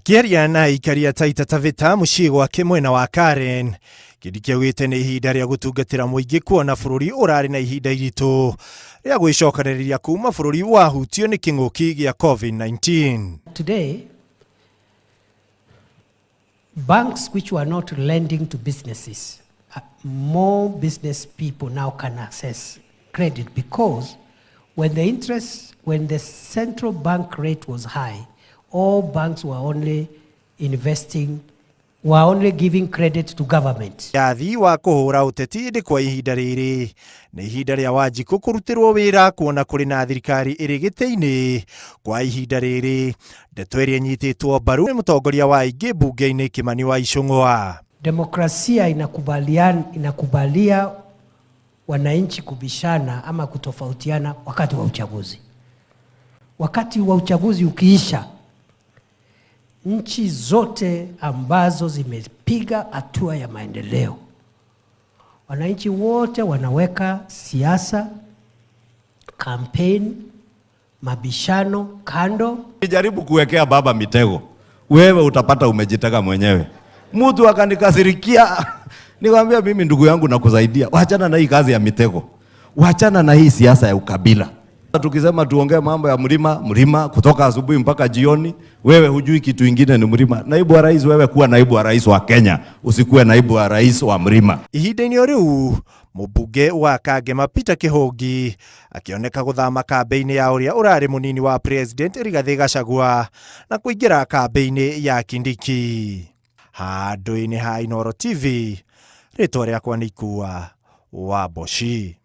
Akĩaria na aikari a Taita Taveta mũciĩ gwake mwena wa Karen, Kĩndĩ kĩaugĩte nĩ ihinda rĩa gũtungatĩra mũingĩ kuona bũrũri ũrarĩ na ihinda iritũ rĩa gwĩcokanĩrĩria kuma bũrũri wahutio nĩ kĩng'ũki gĩa COVID-19. Today, banks which were not lending to businesses, more business people now can access credit because when the central bank rate was high, all banks were only giving credit to government. Yathi wa kũhũra ũteti ndĩ kwa ihinda rĩrĩ nĩ ihinda rĩa Wanjikũ kũrutĩrwo wĩra kuona kũrĩ na thirikari ĩrĩ gĩtĩ-inĩ kwa ihinda rĩrĩ. Ndeto ĩrĩa nyitĩtwo mbaru nĩ mũtongoria wa aingĩ bunge-inĩ Kimani wa Ichung'wa. Demokrasia inakubalia wananchi kubishana ama kutofautiana wakati wa uchaguzi. Wakati wa uchaguzi ukiisha, nchi zote ambazo zimepiga hatua ya maendeleo, wananchi wote wanaweka siasa, campaign, mabishano kando. Nijaribu kuwekea baba mitego, wewe utapata umejitega mwenyewe. Mtu akanikasirikia, nikamwambia mimi ndugu yangu nakusaidia. Waachana na hii kazi ya mitego. Waachana na hii siasa ya ukabila. Tukisema tuongee mambo ya mlima kutoka asubuhi mpaka jioni, wewe hujui kitu kingine ni mlima. Naibu wa rais, wewe kuwa naibu wa rais wa Kenya, usikuwe naibu wa rais wa mlima. Ihinda-inĩ rĩu mũmbunge wa Kangema Peter Kĩhũngi akĩoneka gũthama kambĩ-inĩ ya ũrĩa ũrarĩ mũnini wa president Rigathĩ Gachagua na kũingĩra kambĩ-inĩ ya Kindiki. Handũ-inĩ ha Inooro TV, rĩtwa rĩakwa nĩ Ikua wa Boshi.